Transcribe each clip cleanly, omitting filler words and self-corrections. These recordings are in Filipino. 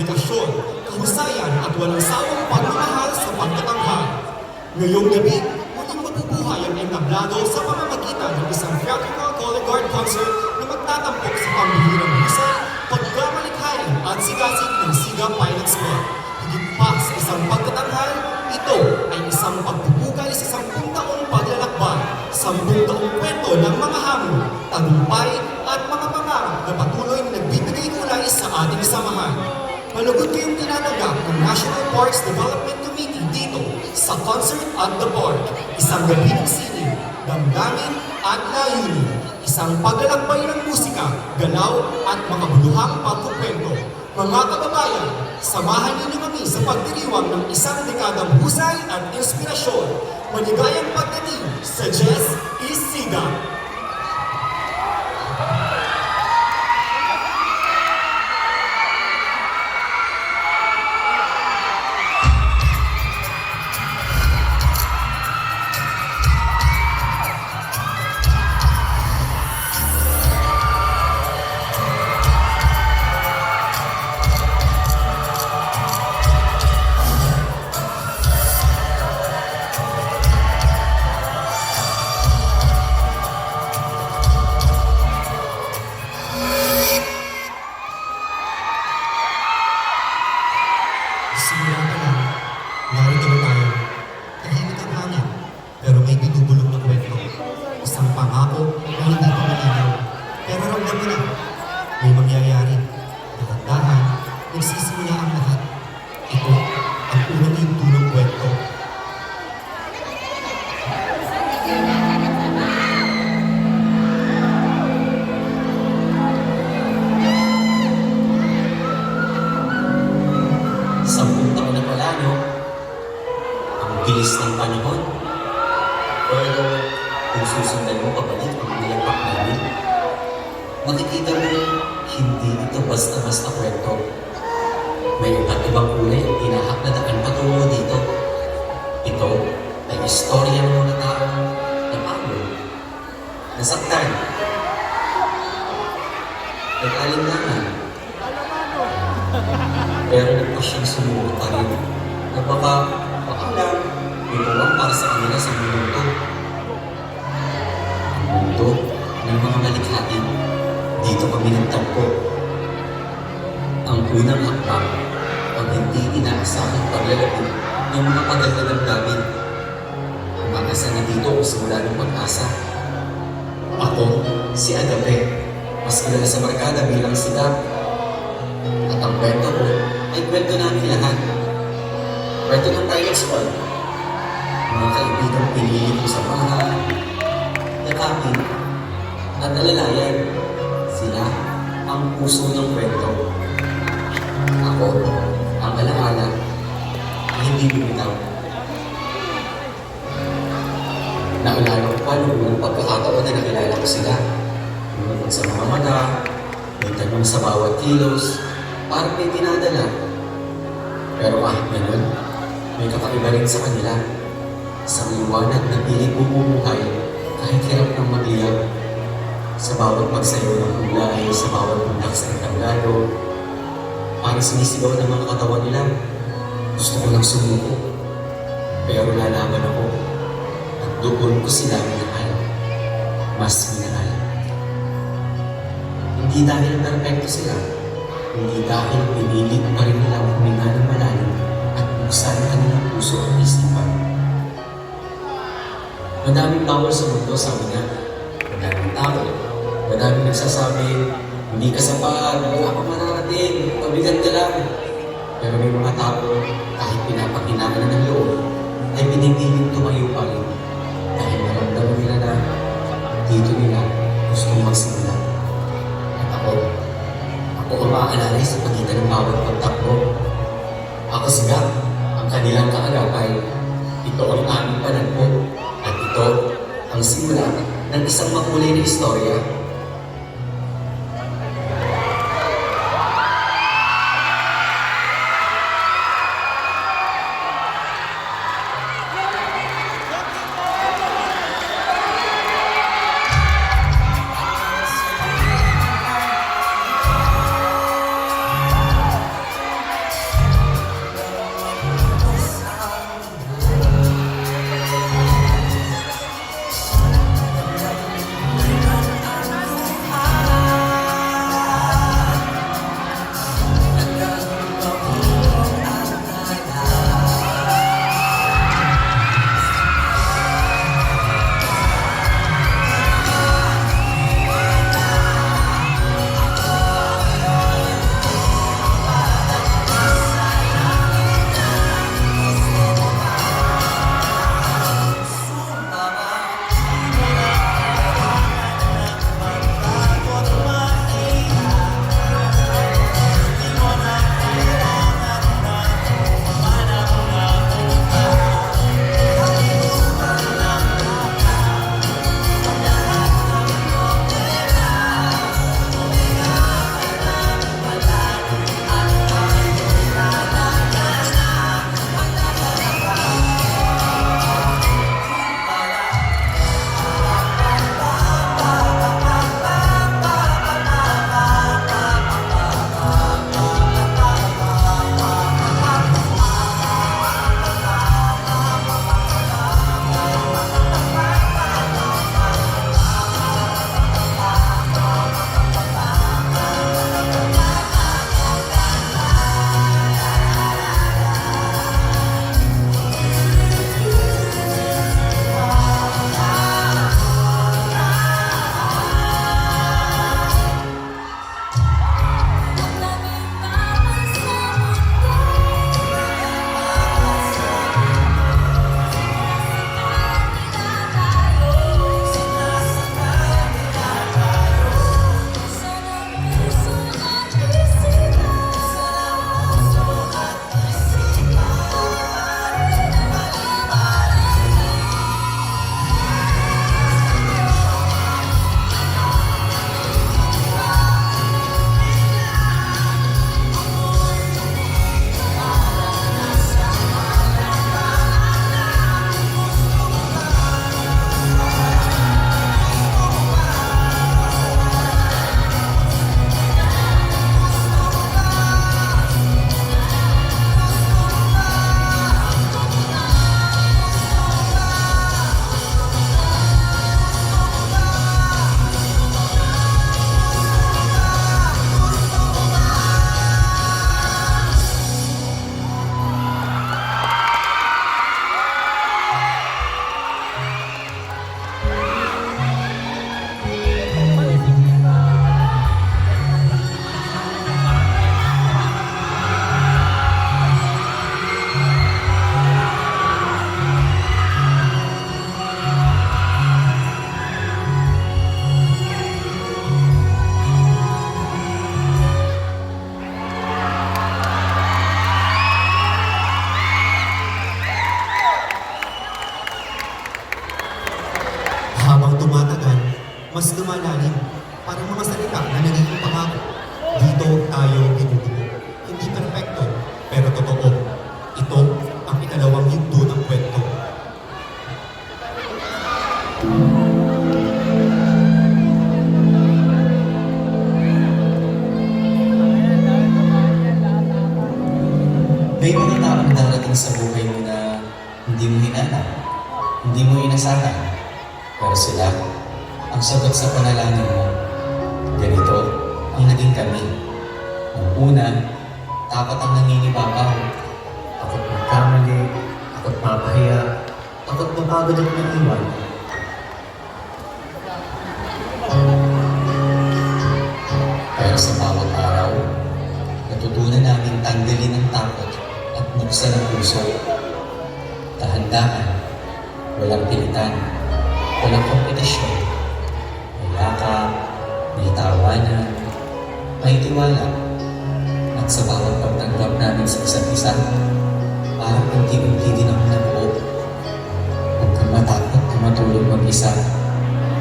dedikasyon, kahusayan at walang sawang pagmamahal sa pagtatanghal. Ngayong gabi, muling mabubuhay ang entablado sa pamamagitan ng isang theatrical color guard concert na magtatampok sa pambihirang husay, pagkamalikhain at sigasig ng Siga Pilots Club. Higit pa sa isang pagtatanghal, ito ay isang pagbubukay sa 10 taong paglalakbay, 10 taong kwento ng mga hamon, tagumpay at mga pangarap na patuloy na nagbibigay kulay sa ating samahan. Malugod kayong tinatanggap ng National Parks Development Committee dito sa Concert at the Park. Isang gabi ng sining, damdamin at layunin. Isang paglalakbay ng musika, galaw at mga buluhang pagkukwento. Mga kababayan, samahan ninyo kami sa pagdiriwang ng isang dekadang husay at inspirasyon. Maligayang pagdating sa Jazz is Siga! Simula pa lang, narito na tayo. Tahimik ang hangin, pero may binubulong na kwento. Isang pangako na hindi pa malinaw. Pero ramdam mo na, may mangyayari. Dahan-dahan, nagsisimula ang lahat. Ito ang unang hintulong kwento. Bilis ng panahon. Pero kung susundan mo pabalik ang nilapak namin, makikita mo hindi ito basta-basta kwento. May iba't ibang kulay ang tinahak na daan patungo dito. Ito ay istorya ng mga taong napagod, nasaktan, nag-alinlangan, pero nagpasyang sumuot pa rin na baka lang ito lang para sa kanila sa mundo. Ang mundo ng mga malikhain, dito kami nagtagpo. Ang unang hakbang, ang hindi inaasahang paglalapit ng mga pagdadalab namin. Umagasa na dito kung simula ng pag-asa. Ako, si Agape, mas kilala sa barkada bilang Siga. At ang kwento ko ay kwento namin lahat. Kwento ng Pilot Squad. Mga kaibigang pinili ko sa bahay, yakapin, at alalayan. Sila ang puso ng kwento. Ako, ang alaala na hindi bumitaw. Naalala ko pa noong unang pagkakataon na nakilala ko sila. Lumukod sa mga mata, may tanong sa bawat kilos, parang may tinadala. Pero kahit ganun, may kakaiba rin sa kanila. Sa liwanag na piling bumubuhay kahit hirap ng magliyab. Sa bawat magsayo ng kulay, sa bawat pundak sa entablado, parang sinisigaw ng mga katawan nila. Gusto ko lang sumuko, pero lalaban ako. At doon ko sila minahal. Mas minahal. Hindi dahil perfecto sila, hindi dahil pinilit pa rin nila huminga ng malalim at buksan ang kanilang puso at isipan. Madaming bawal sa mundo, sabi nga. Madaming tao. Madaming nagsasabi, hindi ka sapat, wala ka mararating, pabigat ka lang. Pero may mga tao, kahit pinapakinaman na ng loob, ay pinipiling tumayo pa rin. Dahil naramdaman nila na dito nila gustong magsimula. At ako ang maaalalay sa pagitan ng bawat pagtakbo. Ako Siga, ang kanilang kaagapay. Ito ang aming panagpo. At ito ang simula ng isang makulay na istorya. mas lumalalim. Parang mga salita na nagiging pangako. Dito tayo binubuo. Hindi perfecto, pero totoo. Ito ang ikalawang yugto ng kwento. May mga taong darating sa buhay mo na hindi mo hinanap, hindi mo inasahan. Pero sila, ang sagot sa panalangin mo. Ganito ang naging kami. Ang una, takot ang nangingibabaw. Takot magkamali, takot mapahiya, takot mapagod at maiwan. Pero sa bawat araw, natutunan namin tanggalin ang takot at buksan ang puso. Dahan-dahan, walang pilitan, walang kompetisyon. May yakap, may tawanan, may tiwala. At sa bawat pagtanggap namin sa isa't isa, parang unti-unti din ako nabuo. Huwag kang matakot na matulog mag-isa.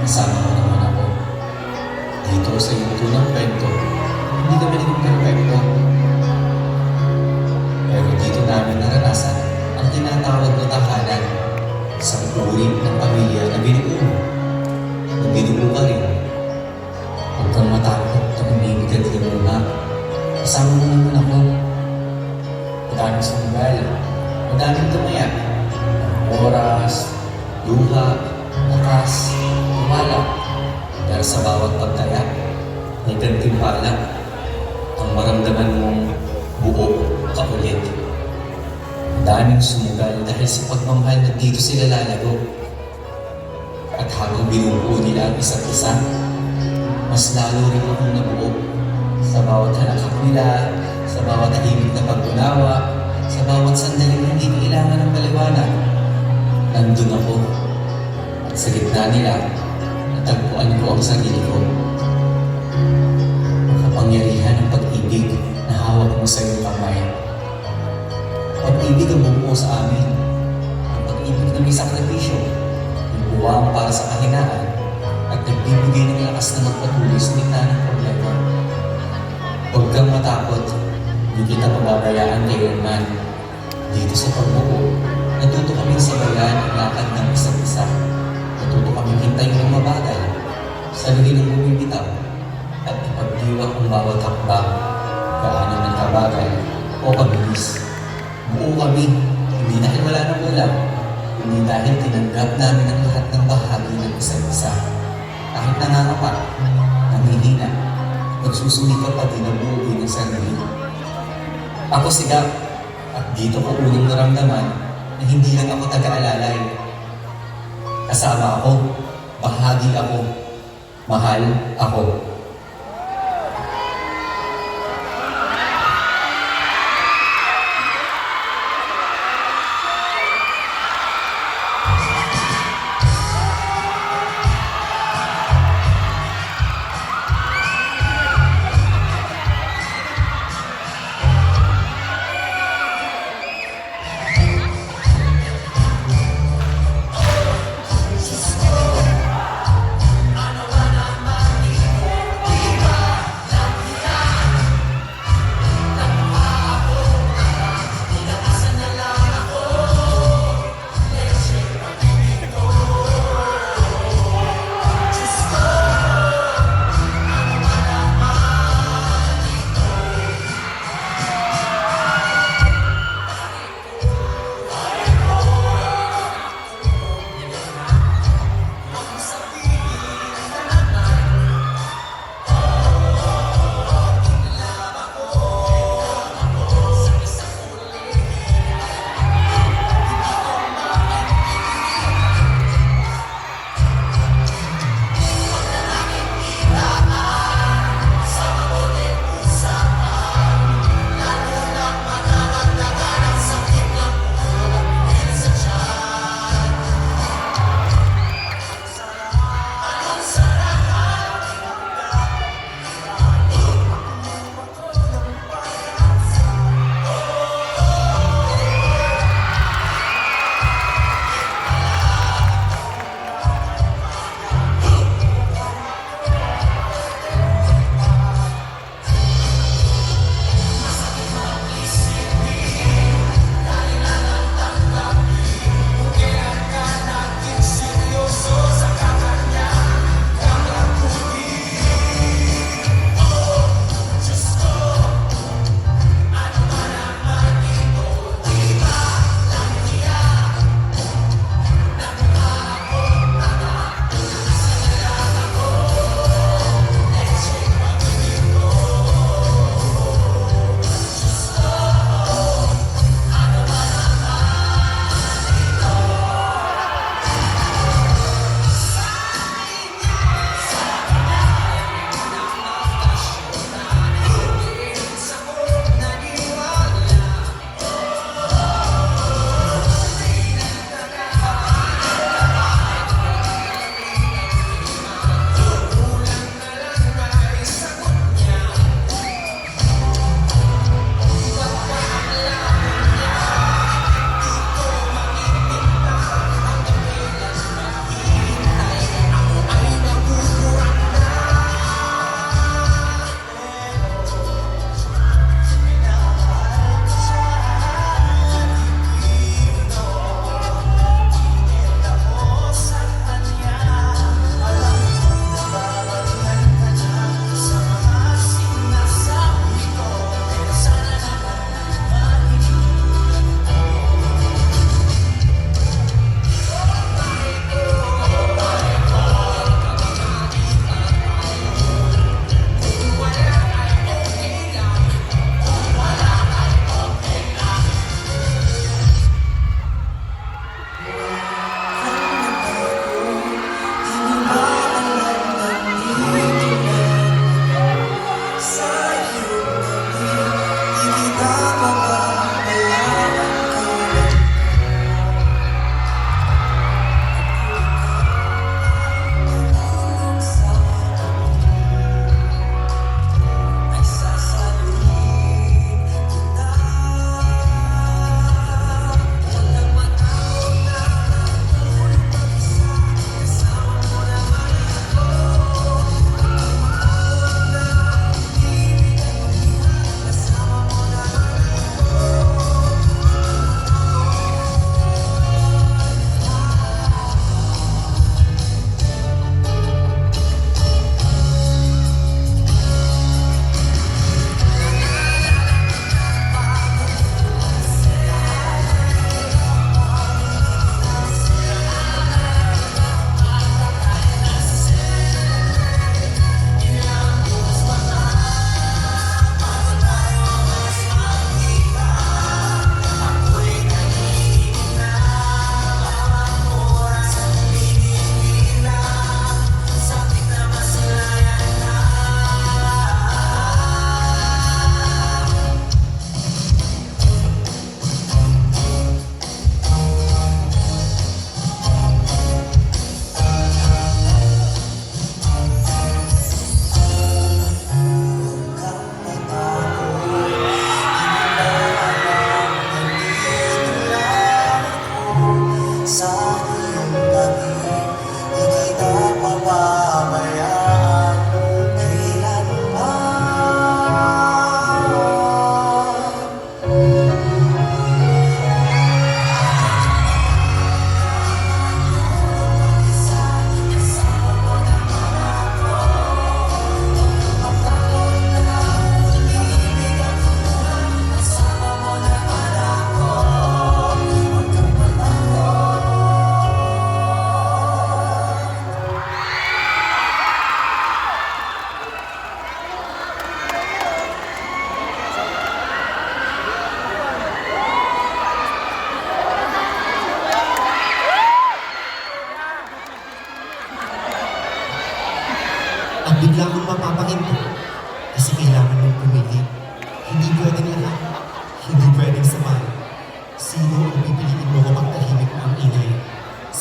Kasama mo naman ako. Dito sa yugto ng kwento, hindi kami naging perfecto. Pero dito namin naranasan ang tinatawag na tahanan, isang uri ng pamilya na binuo mo. Na binuo ka rin. Huwag kang matakot na umibig at lumuna. Kasama mo naman ako. Madaming sumgal, madaming tumaya. Oras, luha, lakas, tiwala. Pero sa bawat pagtaya, may gantimpala. Ang maramdaman mong buo ka ulit. Daming sumugal dahil sa pagmamahal na dito sila lalago. At habang binubuo nila ang isa't isa, mas lalo rin akong nabuo. Sa bawat halakak nila, sa bawat tahimik na pag-unawa, sa bawat sandaling hindi kailangan ng paliwanag. Nandun ako. At sa gitna nila, natagpuan ko ang sarili ko. Makapangyarihan ng pag-ibig na hawak mo sa iyong kamay. Pag-ibig ang bumuo sa amin. Ang pag-ibig na may sakripisyo, yung buwang para sa kahinaan, at nagbibigay ng lakas na magpatuloy sa gitna ng problema. Huwag kang matakot, hindi kita pababayaan kailanman. Dito sa pagbuo, natuto kaming sabayan ang lakad ng isa't isa. Natuto kaming hintayin ng mabagal, salugin ng bumibitaw, at ipagdiwang ang bawat hakbang, gaano man kabagal o kabilis. Buo kami, hindi dahil wala nang ulam, hindi dahil tinanggap namin ang lahat ng bahagi ng isa't isa. Kahit nangangapat, nanghihina, nagsusumikap at dinabuhin ang sarili. Ako si Gab, at dito ko unang naramdaman na hindi lang ako taga-alalay. Kasama ako, bahagi ako, mahal ako.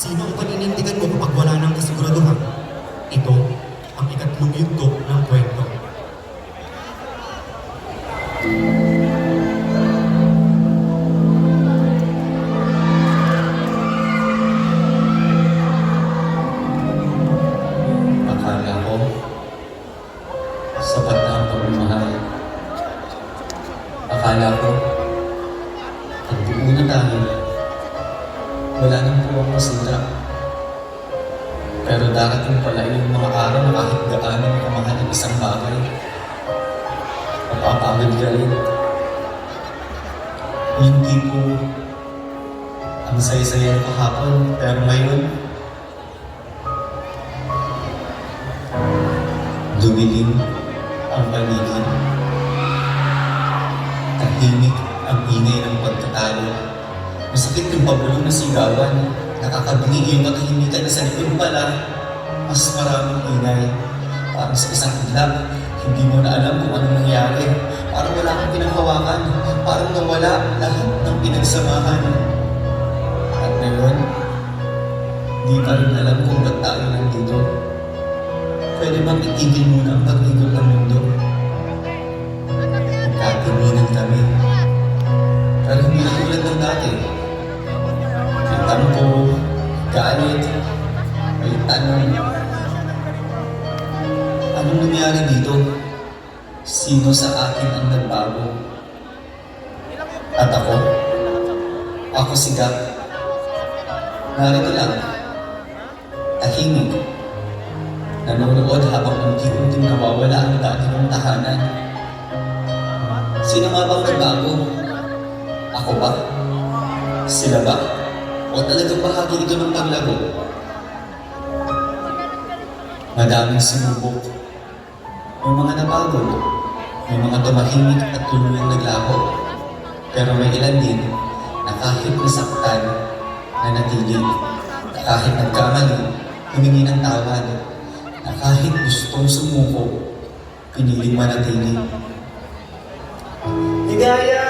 Sino ang paninindigan mo kapag wala ng kasiguraduhan? Ito ang ikatlong yugto ng kwento. Akala ko, sapat na ang pagmamahal. Akala ko, ang buo na tayo. Wala nang puwang masira. Pero darating pala yung mga araw na kahit gaano mo kamahal ng isang bagay, mapapagod ka rin. Yung tipo, ang saya-saya ng kahapon, pero ngayon, dumilim ang paligid. Tahimik ang ingay ng pagtatalo. Masakit yung pabulong na sigawan. Nakakabingi yung katahimikan na sa likod pala. Mas maraming ingay. Parang sa isang iglap, hindi mo na alam kung anong nangyari. Parang wala kang pinanghawakan. Parang nawala lahat ng pinagsamahan. At ngayon, di pa rin alam kung ba't tayo nandito. Pwede bang itigil muna ang pag-ikot ng mundo? Nagkatinginan kami. Pero hindi na tulad ng dati. May tampo, galit, may tanong. Anong nangyari dito? Sino sa akin ang nagbago? At ako si Gap. Narito lang, tahimik. Nanonood habang unti-unting nawawala ang dati ng tahanan. Sino nga bang nagbago? Ako ba? Sila ba? O talagang bahagi ito ng paglago? Madaming sinubok. May mga napagod. May mga tumahimik at tuluyang naglaho. Pero may ilan din na kahit nasaktan, nanatili. Na kahit nagkamali, humingi ng tawad. Na kahit gustong sumuko, piniling manatili. Ligaya!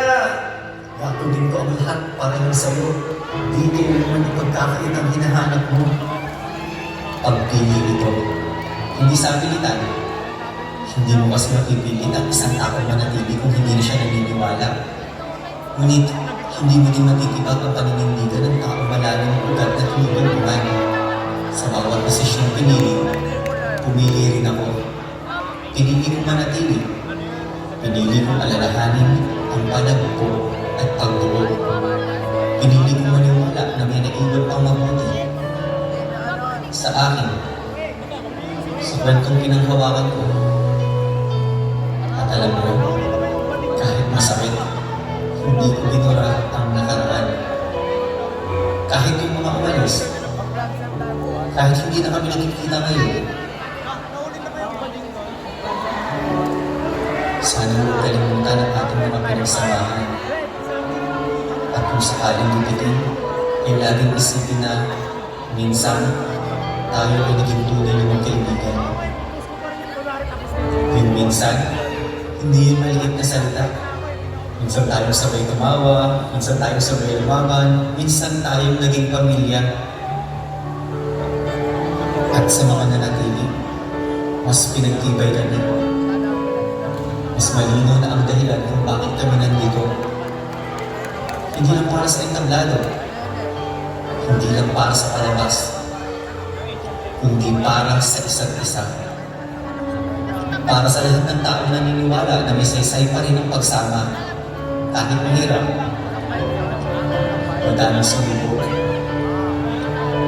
Gagawin ko ang lahat para lang sa'yo. Di kayo naman ipagkakait ang hinahanap mo. Pagpili ito, hindi sa abilitan. Hindi mo kasi mapipilit ang isang taong manatili kung hindi na siya naniniwala. Ngunit, hindi mo din matitibag ang paninindigan ng taong malalim ng ugat na tinutulungan. Sa bawat desisyon pinili, pumili rin ako. Pinili kong manatili. Pinili kong alalahanin ang panagpo at pagdugo. Pinili kong maniwala na may naiwan pang mabuti. Sa akin, sa kwentong pinanghawakan ko. At alam mo, kahit masakit, hindi ko binura ang nakaraan. Kahit yung mga umalis, kahit hindi na kami nakikita ngayon, sana mo kalimutan ang ating mga pinagsamahan. At kung sakaling dumitin, ay laging isipin na minsan tayo ay naging tunay na magkaibigan. Yung minsan, hindi yun maliit na salita. Minsan tayong sabay tumawa, minsan tayong sabay lumaban, minsan tayong naging pamilya. At sa mga nanatili, mas pinagtibay kami. Mas malinaw na ang dahilan kung bakit kami nandito. Hindi lang para sa entablado, hindi lang para sa palabas, kundi para sa isa't isa. Para sa lahat ng tao na naniniwala na may saysay pa rin ang pagsama, kahit mahirap, madaming sumibok,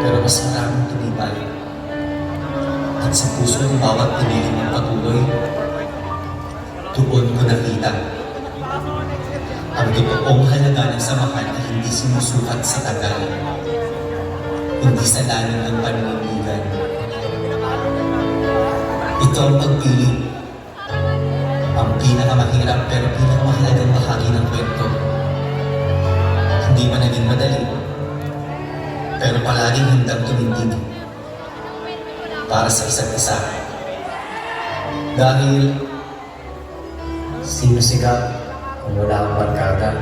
pero mas maraming tumibay. At sa puso ng bawat piniling ng patuloy, doon ko nakita ang totoong halaga ng samahan na hindi sinusukat sa tagal, kundi sa lalim ng paninindigan. Ito ang pagpili, ang pinakamahirap pero pinakamahalagang bahagi ng kwento. Hindi man naging madali, pero palaging handang tumindig para sa isa't isa. Dahil sino siga kung wala ang barkada?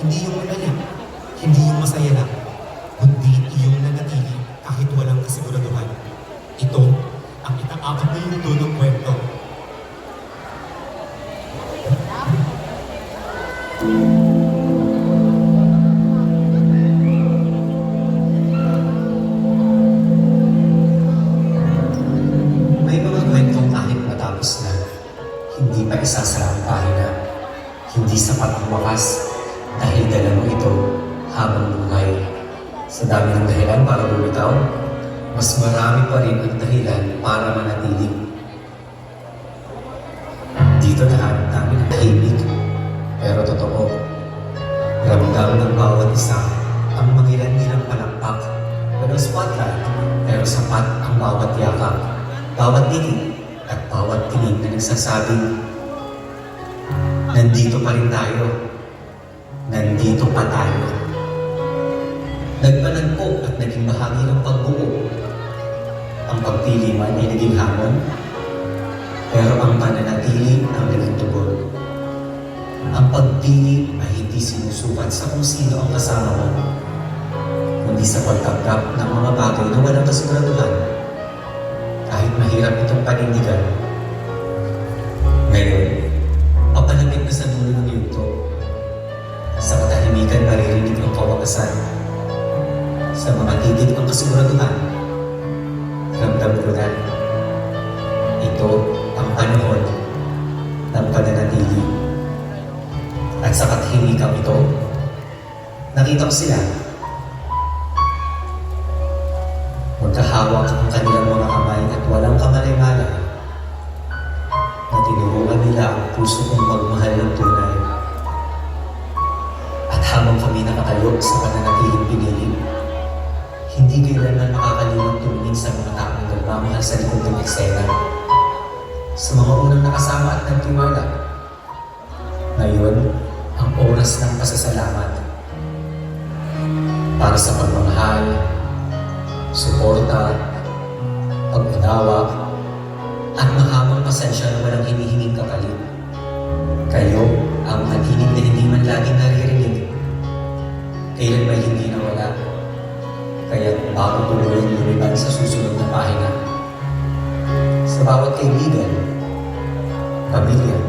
Hindi yung malaya, hindi yung masaya lang, kundi iyong nanatili kahit walang kasiguraduhan. Ito ang ika-apat na yugto ng kwento. May mga kwentong kahit matapos na, hindi pa isasara ang pahina. Hindi sapat ang wakas dahil dala mo ito habang buhay. Sa dami ng dahilan para bumitaw, mas marami pa rin ang dahilan para manatili. Dito lahat namin tahimik, pero totoo. Ramdam ng bawat isa ang mangilan-ilang palakpak. Walang spotlight, pero sapat ang bawat yakap, bawat dinig, at bawat tingin na nagsasabing, nandito pa rin tayo. Nandito pa tayo. Nagpanagpo at naging bahagi ng pagbuo. Ang pagpili man ay naging hamon, pero ang pananatili ang naging tugon. Ang pagpili ay hindi sinusukat sa kung sino ang kasama mo, kundi sa pagtanggap ng mga bagay na walang kasiguraduhan. Kahit mahirap itong panindigan, ngayon, papalapit na sa dulo ng yugto. Sa katahimikan maririnig ang kawakasan. Sa mga titig ang kasiguraduhan, ramdam ko na ito ang panahon ng pananatili. At sa katahimikan ito, nakita ko sila. Magkahawak ang kanilang mga kamay at walang kamalay-malay na tinuruan nila ang puso kong magmahal ng tunay. At habang kami nakatayo sa pananatiling pinili, hindi kailanman makakalimang tumingin sa mga taong nagmamahal sa likod ng eksena. Sa mga unang nakasama at nagtiwala. Ngayon, ang oras ng pasasalamat para sa pagmamahal, suporta, pag-unawa, at mahabang pasensya na walang hinihinging kapalit. Kayo ang natinig na hindi man laging naririnig. Kailan may hindi nawala. Kaya bago tuloy lumiban sa susunod na pahina. Sa bawat kaibigan, pamilya,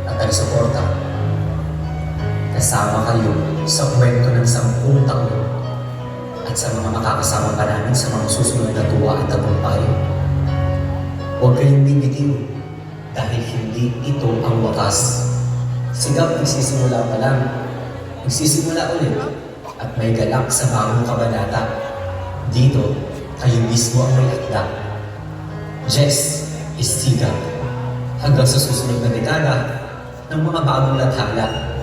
at taga-suporta, kasama kayo sa kwento ng 10 taon at sa mga makakasama pa namin sa mga susunod na tuwa at tagumpay. Huwag kayong bibitiw dahil hindi ito ang wakas. Sigap nagsisimula pa lang, nagsisimula ulit at may galak sa bagong kabanata. Dito, kayo mismo ang may akda. Jess is sigap hanggang sa susunod na dekada ng mga bagong lathala.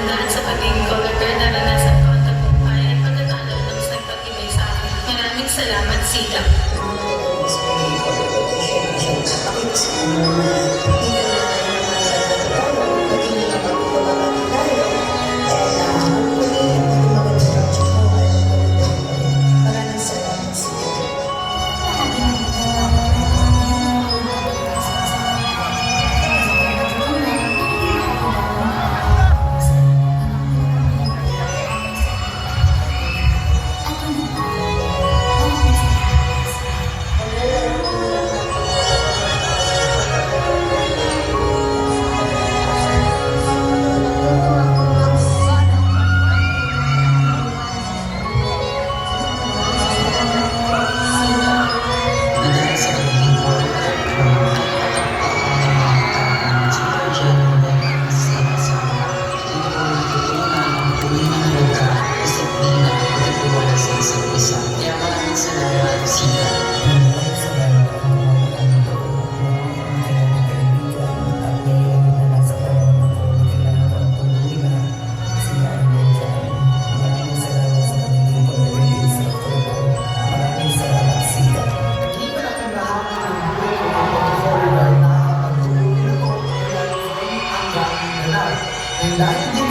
daan sa pagiging color guard, naranasan ko ang tagumpay at pagkatalo ng nagpatibay sa akin. Maraming salamat, Sita. Dahil sa pagiging color guard ng mga si Georgia sa dito ko natutulungan ang tunay na halaga, disiplina at pagtitiwala sa isa't isa. Kaya maraming salamat, Sita. Dahil